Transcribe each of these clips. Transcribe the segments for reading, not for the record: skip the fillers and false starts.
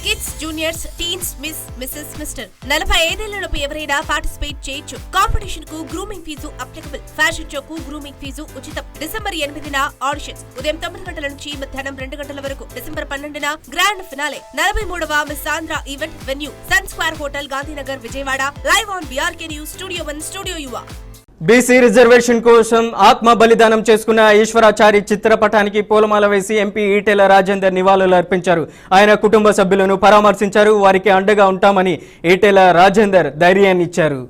Kids, juniors, teens, Mrs, mister 45 ఏళ్లలోపు ఎవరైనా participate చేయొచ్చు. కాంపిటీషన్ కు గ్రూమింగ్ ఫీజు అప్లికబుల్. ఫ్యాషన్ షోకు గ్రూమింగ్ ఫీజు ఉచితం. డిసెంబర్ 8న ఆడిషన్స్. ఉదయం 9 గంటల నుంచి మధ్యాహ్నం 2 గంటల వరకు. డిసెంబర్ 12న గ్రాండ్ ఫినాలే. 43వ miss Andhra event venue sun square hotel, Gandhinagar, Vijayawada. Live on BRK news, studio 1, studio Yuva. BC reservation కోసం ఆత్మ బలిదానం చేసుకున్న ఈశ్వరాచారి చిత్రపటానికి పూలమాల వేసి ఎంపీ ఈటెల రాజేందర్ నివాళులు అర్పించారు. ఆయన కుటుంబ సభ్యులను పరామర్శించారు. వారికి అండగా ఉంటామని ఈటెల రాజేందర్ ధైర్యాన్ని ఇచ్చారు.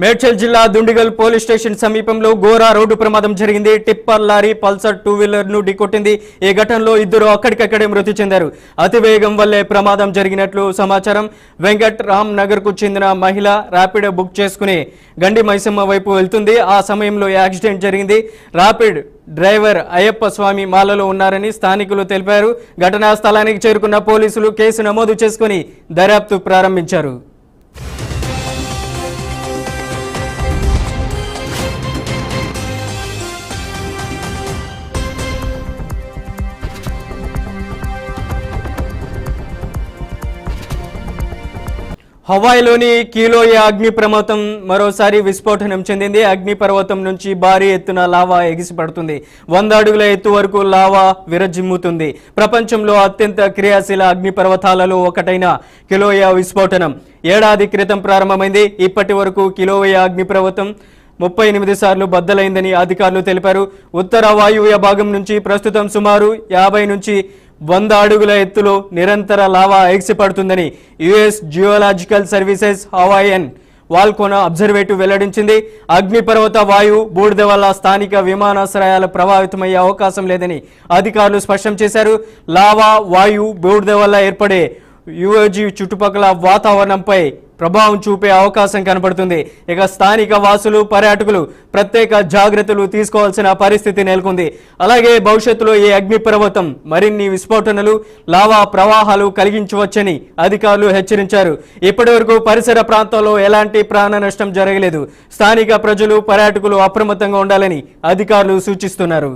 మేడ్చల్ జిల్లా దుండిగల్ పోలీస్ స్టేషన్ సమీపంలో ఘోర రోడ్డు ప్రమాదం జరిగింది. టిప్పర్ లారీ పల్సర్ 2-వీలర్ ను ఢీకొట్టింది. ఈ ఘటనలో 2 అక్కడికక్కడే మృతి చెందారు. అతివేగం వల్లే ప్రమాదం జరిగినట్లు సమాచారం. వెంకట్ రామ్ నగర్ కు చెందిన మహిళ ర్యాపిడో బుక్ చేసుకుని గండి మైసమ్మ వైపు వెళ్తుంది. ఆ సమయంలో యాక్సిడెంట్ జరిగింది. ర్యాపిడ్ డ్రైవర్ అయ్యప్ప స్వామి మాలలో ఉన్నారని స్థానికులు తెలిపారు. ఘటనా స్థలానికి చేరుకున్న పోలీసులు కేసు నమోదు చేసుకుని దర్యాప్తు ప్రారంభించారు. హవాయిలోని కిలోయ అగ్ని పర్వతం మరోసారి విస్ఫోటనం చెందింది. అగ్నిపర్వతం నుంచి భారీ ఎత్తున లావా ఎగిసిపడుతుంది. 100 అడుగుల ఎత్తు వరకు లావా విరజిమ్ముతుంది. ప్రపంచంలో అత్యంత క్రియాశీల అగ్నిపర్వతాలలో ఒకటైన కిలోయ విస్ఫోటనం ఏడాది క్రితం ప్రారంభమైంది. ఇప్పటి వరకు కిలోయ అగ్నిపర్వతం 38 సార్లు బద్దలైందని అధికారులు తెలిపారు. ఉత్తర వాయువ్య భాగం నుంచి ప్రస్తుతం సుమారు 50 నుంచి 100 అడుగుల ఎత్తులో నిరంతర లావా ఎగిసిపడుతుందని US geological services Hawaiian volcano observatory వెల్లడించింది. అగ్నిపర్వత వాయువు బూడిద వల్ల స్థానిక విమానాశ్రయాలు ప్రభావితమయ్యే అవకాశం లేదని అధికారులు స్పష్టం చేశారు. లావా వాయువు బూడిద వల్ల ఏర్పడే యుఎజీ చుట్టుపక్కల వాతావరణంపై ప్రభావం చూపే అవకాశం కనబడుతుంది. ఇక స్థానిక వాసులు, పర్యాటకులు ప్రత్యేక జాగ్రత్తలు తీసుకోవాల్సిన పరిస్థితి నెలకొంది. అలాగే భవిష్యత్తులో ఈ అగ్నిపర్వతం మరిన్ని విస్ఫోటనలు, లావా ప్రవాహాలు కలిగించవచ్చని అధికారులు హెచ్చరించారు. ఇప్పటివరకు పరిసర ప్రాంతాల్లో ఎలాంటి ప్రాణ నష్టం జరగలేదు. స్థానిక ప్రజలు, పర్యాటకులు అప్రమత్తంగా ఉండాలని అధికారులు సూచిస్తున్నారు.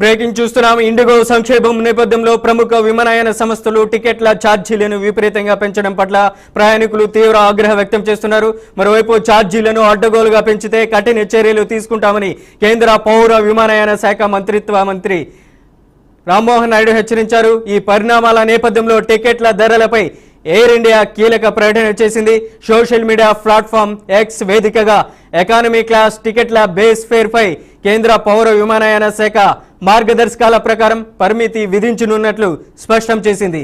బ్రేకింగ్ చూస్తున్నాం. ఇండిగో సంక్షేమం నేపథ్యంలో ప్రముఖ విమానయాన సంస్థలు టికెట్ల ఛార్జీలను విపరీతంగా పెంచడం పట్ల ప్రయాణికులు తీవ్ర ఆగ్రహం వ్యక్తం చేస్తున్నారు. మరోవైపు ఛార్జీలను అడ్డగోలుగా పెంచితే కఠిన చర్యలు తీసుకుంటామని కేంద్ర పౌర విమానయాన శాఖ మంత్రిత్వ మంత్రి రామ్మోహన్ నాయుడు హెచ్చరించారు. ఈ పరిణామాల నేపథ్యంలో టికెట్ల ధరలపై ఎయిర్ ఇండియా కీలక ప్రకటన చేసింది. సోషల్ మీడియా ప్లాట్ఫామ్ ఎక్స్ వేదికగా ఎకానమీ క్లాస్ టికెట్ల బేస్ ఫేర్ పై కేంద్ర పౌర విమానయాన శాఖ మార్గదర్శకాల ప్రకారం పరిమితి విధించనున్నట్లు స్పష్టం చేసింది.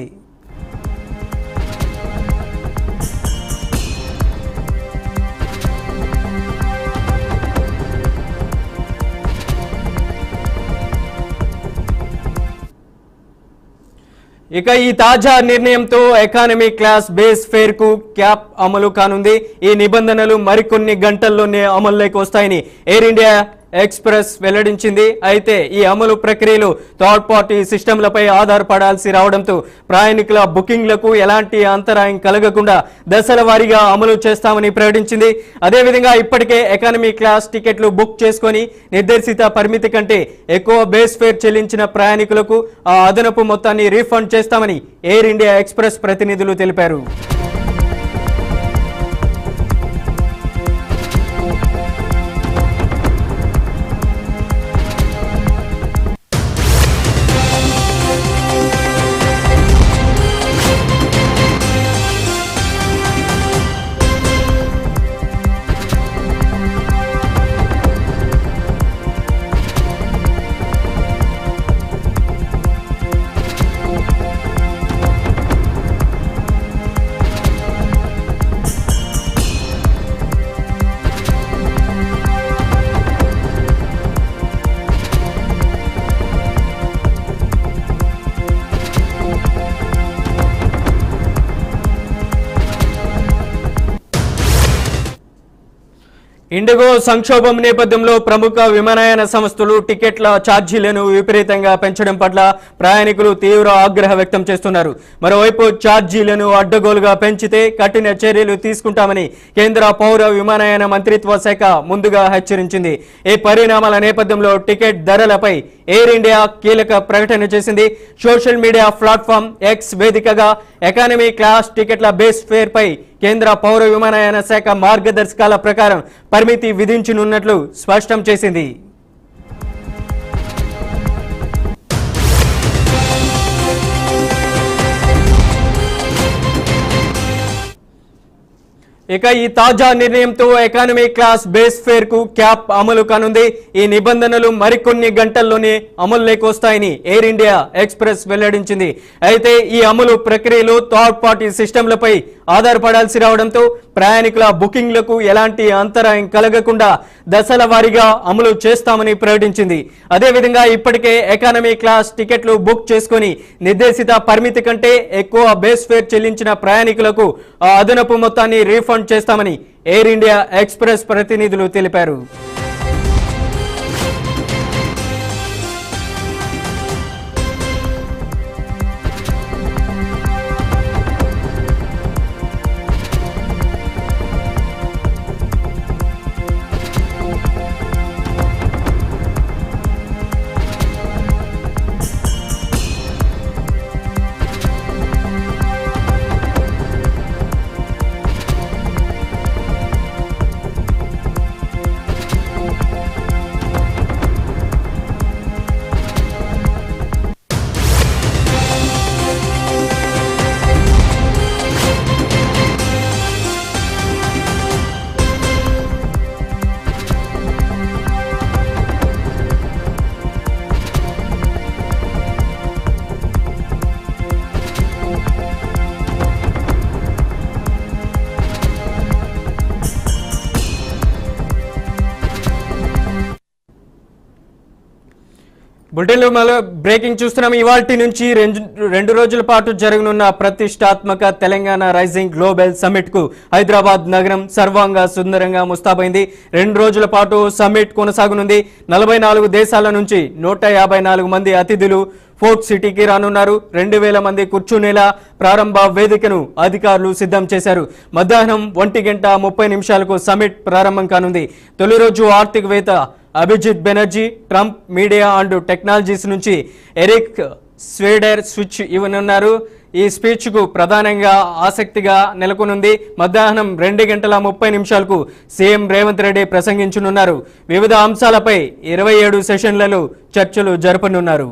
ఇక ఈ తాజా నిర్ణయంతో ఎకానమీ క్లాస్ బేస్ ఫేర్ కు క్యాప్ అమలు కానుంది. ఈ నిబంధనలు మరికొన్ని గంటల్లోనే అమల్లోకి వస్తాయని ఎయిర్ ఇండియా ఎక్స్ప్రెస్ వెల్లడించింది. అయితే ఈ అమలు ప్రక్రియలో థర్డ్ పార్టీ సిస్టంలపై ఆధారపడాల్సి రావడంతో ప్రయాణికుల బుకింగ్లకు ఎలాంటి అంతరాయం కలగకుండా దశల వారీగా అమలు చేస్తామని ప్రకటించింది. అదేవిధంగా ఇప్పటికే ఎకానమీ క్లాస్ టికెట్లు బుక్ చేసుకొని నిర్దేశిత పరిమితి కంటే ఎక్కువ బేస్ ఫేర్ చెల్లించిన ప్రయాణికులకు ఆ అదనపు మొత్తాన్ని రీఫండ్ చేస్తామని ఎయిర్ ఇండియా ఎక్స్ప్రెస్ ప్రతినిధులు తెలిపారు. ఇండిగో సంక్షోభం నేపథ్యంలో ప్రముఖ విమానయాన సంస్థలు టికెట్ల ఛార్జీలను విపరీతంగా పెంచడం పట్ల ప్రయాణికులు తీవ్ర ఆగ్రహం వ్యక్తం చేస్తున్నారు. మరోవైపు ఛార్జీలను అడ్డగోలుగా పెంచితే కఠిన చర్యలు తీసుకుంటామని కేంద్ర పౌర విమానయాన మంత్రిత్వ శాఖ ముందుగా హెచ్చరించింది. ఈ పరిణామాల నేపథ్యంలో టికెట్ ధరలపై ఎయిర్ ఇండియా కీలక ప్రకటన చేసింది. సోషల్ మీడియా ప్లాట్ఫామ్ ఎక్స్ వేదికగా ఎకానమీ క్లాస్ టికెట్ల బేస్ ఫేర్ పై కేంద్ర పౌర విమానయాన శాఖ మార్గదర్శకాల ప్రకారం పరిమితి విధించనున్నట్లు స్పష్టం చేసింది. ఇక ఈ తాజా నిర్ణయంతో ఎకానమీ క్లాస్ బేస్ ఫేర్ కు క్యాప్ అమలు కానుంది. ఈ నిబంధనలు మరికొన్ని గంటల్లోనే అమలులోకి వస్తాయని ఎయిర్ ఇండియా ఎక్స్ప్రెస్ వెల్లడించింది. అయితే ఈ అమలు ప్రక్రియలో థర్డ్ పార్టీ సిస్టంలపై ఆధారపడాల్సి రావడంతో ప్రయాణికుల బుకింగ్లకు ఎలాంటి అంతరాయం కలగకుండా దశల వారీగా అమలు చేస్తామని ప్రకటించింది. అదేవిధంగా ఇప్పటికే ఎకానమీ క్లాస్ టికెట్లు బుక్ చేసుకుని నిర్దేశిత పరిమితి కంటే ఎక్కువ బేస్ ఫేర్ చెల్లించిన ప్రయాణికులకు ఆ అదనపు మొత్తాన్ని రీఫండ్ చేస్తామని ఎయిర్ ఇండియా ఎక్స్ప్రెస్ ప్రతినిధులు తెలిపారు. బులెటిన్లో మళ్ళీ బ్రేకింగ్ చూస్తున్నాం. ఇవాల్టి నుంచి రెండు రోజుల పాటు జరగనున్న ప్రతిష్టాత్మక తెలంగాణ రైజింగ్ గ్లోబల్ సమ్మిట్ కు హైదరాబాద్ నగరం సర్వాంగ సుందరంగా ముస్తాబైంది. 2 రోజుల పాటు సమ్మిట్ కొనసాగనుంది. 44 దేశాల నుంచి 154 మంది అతిథులు ఫోర్ట్ సిటీకి రానున్నారు. 2000 మంది కూర్చునేలా ప్రారంభ వేదికను అధికారులు సిద్ధం చేశారు. మధ్యాహ్నం 1:30 సమ్మిట్ ప్రారంభం కానుంది. తొలి రోజు ఆర్థికవేత్త Abhijit Banerjee, Trump media and technologies నుంచి ఎరిక్ స్వేడర్ స్విచ్ ఇవ్వనున్నారు. ఈ స్పీచ్ కు ప్రధానంగా ఆసక్తిగా నెలకొనుంది. మధ్యాహ్నం 2:30 సీఎం రేవంత్ రెడ్డి ప్రసంగించనున్నారు. వివిధ అంశాలపై 27 సెషన్లలో చర్చలు జరపనున్నారు.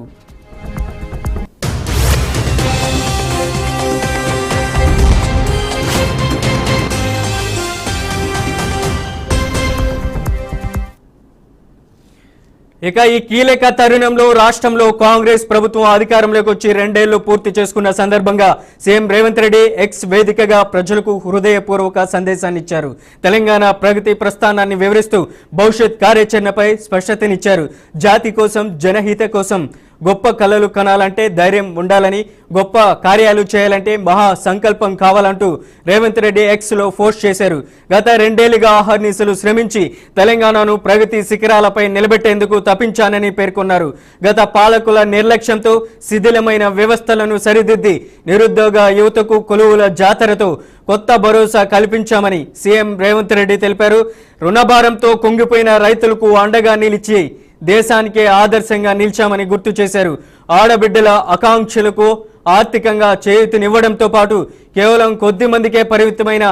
ఇక ఈ కీలక తరుణంలో రాష్ట్రంలో కాంగ్రెస్ ప్రభుత్వం అధికారంలోకి వచ్చి 2 ఏళ్లు పూర్తి చేసుకున్న సందర్భంగా సీఎం రేవంత్ రెడ్డి ఎక్స్ వేదికగా ప్రజలకు హృదయపూర్వక సందేశాన్ని ఇచ్చారు. తెలంగాణ ప్రగతి ప్రస్థానాన్ని వివరిస్తూ భవిష్యత్ కార్యాచరణపై స్పష్టతనిచ్చారు. జాతి కోసం, జనహిత కోసం గొప్ప కలలు కనాలంటే ధైర్యం ఉండాలని, గొప్ప కార్యాలు చేయాలంటే మహా సంకల్పం కావాలంటూ రేవంత్ రెడ్డి ఎక్స్ లో పోస్ట్ చేశారు. గత 2 ఏళ్లుగా అహర్నిశలు శ్రమించి తెలంగాణను ప్రగతి శిఖరాలపై నిలబెట్టేందుకు తప్పించానని పేర్కొన్నారు. గత పాలకుల నిర్లక్ష్యంతో శిథిలమైన వ్యవస్థలను సరిదిద్ది నిరుద్యోగ యువతకు కొలువుల జాతరతో కొత్త భరోసా కల్పించామని సీఎం రేవంత్ రెడ్డి తెలిపారు. రుణభారంతో కుంగిపోయిన రైతులకు అండగా నిలిచి దేశానికే ఆదర్శంగా నిలిచామని గుర్తు చేశారు. ఆడబిడ్డల ఆకాంక్షలకు ఆర్థికంగా చేయూతనివ్వడంతో పాటు కేవలం కొద్ది మందికే పరిమితమైన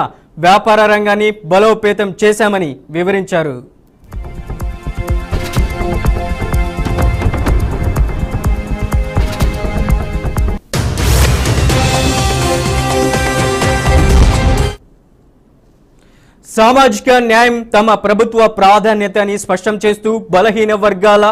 వ్యాపార రంగాన్ని బలోపేతం చేశామని వివరించారు. సామాజిక న్యాయం తమ ప్రభుత్వ ప్రాధాన్యత అని స్పష్టం చేస్తూ బలహీన వర్గాల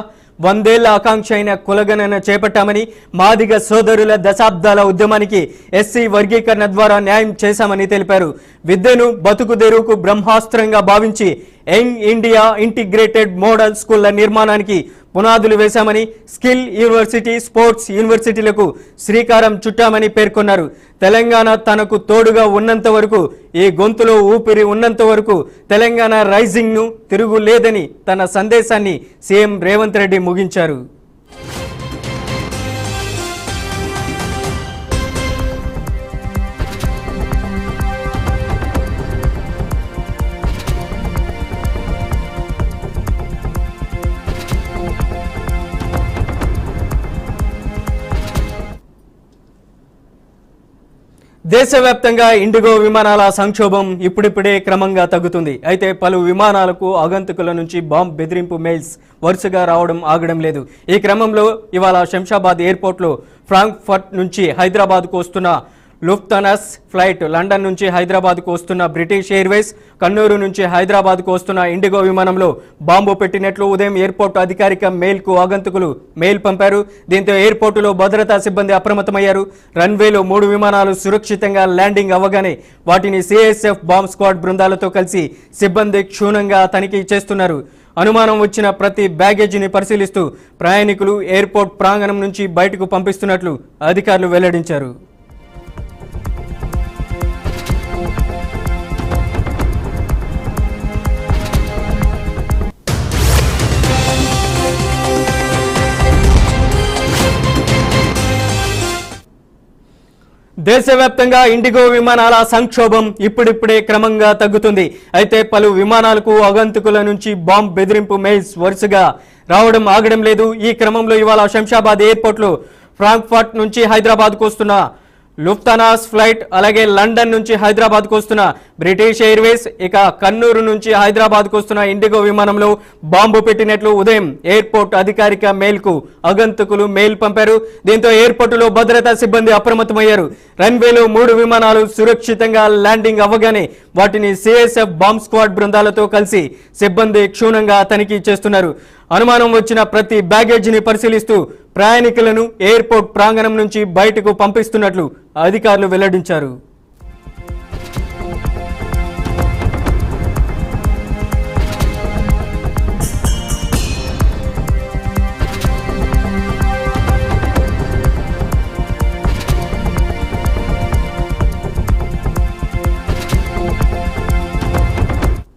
100 ఏళ్ల ఆకాంక్ష అయిన కులగణన చేపట్టామని, మాదిగ సోదరుల దశాబ్దాల ఉద్యమానికి ఎస్సీ వర్గీకరణ ద్వారా న్యాయం చేశామని తెలిపారు. విద్యను బతుకుదెరువుకు బ్రహ్మాస్త్రంగా భావించి యంగ్ ఇండియా ఇంటిగ్రేటెడ్ మోడల్ స్కూళ్ల నిర్మాణానికి పునాదులు వేశామని, స్కిల్ యూనివర్సిటీ, స్పోర్ట్స్ యూనివర్సిటీలకు శ్రీకారం చుట్టామని పేర్కొన్నారు. తెలంగాణ తనకు తోడుగా ఉన్నంత వరకు, ఈ గొంతులో ఊపిరి ఉన్నంత వరకు తెలంగాణ రైజింగ్ను తిరుగులేదని తన సందేశాన్ని సీఎం రేవంత్ రెడ్డి ముగించారు. దేశవ్యాప్తంగా ఇండిగో విమానాల సంక్షోభం ఇప్పుడిప్పుడే క్రమంగా తగ్గుతుంది. అయితే పలు విమానాలకు ఆగంతుకుల నుంచి బాంబ్ బెదిరింపు మెయిల్స్ వరుసగా రావడం ఆగడం లేదు. ఈ క్రమంలో ఇవాళ శంషాబాద్ ఎయిర్పోర్ట్లో ఫ్రాంక్ఫర్ట్ నుంచి హైదరాబాద్కు వస్తున్న లుఫ్తానాస్ ఫ్లైట్, లండన్ నుంచి హైదరాబాద్కు వస్తున్న బ్రిటిష్ ఎయిర్వేస్, కన్నూరు నుంచి హైదరాబాద్కు వస్తున్న ఇండిగో విమానంలో బాంబు పెట్టినట్లు ఉదయం ఎయిర్పోర్టు అధికారిక మెయిల్కు ఆగంతుకులు మెయిల్ పంపారు. దీంతో ఎయిర్పోర్టులో భద్రతా సిబ్బంది అప్రమత్తమయ్యారు. రన్వేలో 3 విమానాలు సురక్షితంగా ల్యాండింగ్ అవ్వగానే వాటిని సిఐఎస్ఎఫ్ బాంబ్ స్క్వాడ్ బృందాలతో కలిసి సిబ్బంది క్షుణ్ణంగా తనిఖీ చేస్తున్నారు. అనుమానం వచ్చిన ప్రతి బ్యాగేజీని పరిశీలిస్తూ ప్రయాణికులు ఎయిర్పోర్ట్ ప్రాంగణం నుంచి బయటకు పంపిస్తున్నట్లు అధికారులు వెల్లడించారు. దేశవ్యాప్తంగా ఇండిగో విమానాల సంక్షోభం ఇప్పుడిప్పుడే క్రమంగా తగ్గుతుంది. అయితే పలు విమానాలకు ఆగంతుకుల నుంచి బాంబ్ బెదిరింపు మెయిల్స్ వరుసగా రావడం ఆగడం లేదు. ఈ క్రమంలో ఇవాళ శంషాబాద్ ఎయిర్పోర్ట్లో ఫ్రాంక్ఫర్ట్ నుంచి హైదరాబాద్కు వస్తున్న లుఫ్తానాస్ ఫ్లైట్, అలాగే లండన్ నుంచి హైదరాబాద్కు వస్తున్న బ్రిటిష్ ఎయిర్వేస్, ఇక కన్నూరు నుంచి హైదరాబాద్కు వస్తున్న ఇండిగో విమానంలో బాంబు పెట్టినట్లు ఉదయం ఎయిర్పోర్ట్ అధికారిక మెయిల్కు ఆగంతుకులు మెయిల్ పంపారు. దీంతో ఎయిర్పోర్టులో భద్రతా సిబ్బంది అప్రమత్తమయ్యారు. రన్వేలో 3 విమానాలు సురక్షితంగా ల్యాండింగ్ అవ్వగానే వాటిని సిఐఎస్ఎఫ్ బాంబ్ స్క్వాడ్ బృందాలతో కలిసి సిబ్బంది క్షుణ్ణంగా తనిఖీ చేస్తున్నారు. అనుమానం వచ్చిన ప్రతి బ్యాగేజీని పరిశీలిస్తూ ప్రయాణికులను ఎయిర్పోర్ట్ ప్రాంగణం నుంచి బయటకు పంపిస్తున్నట్లు అధికారులు వెల్లడించారు.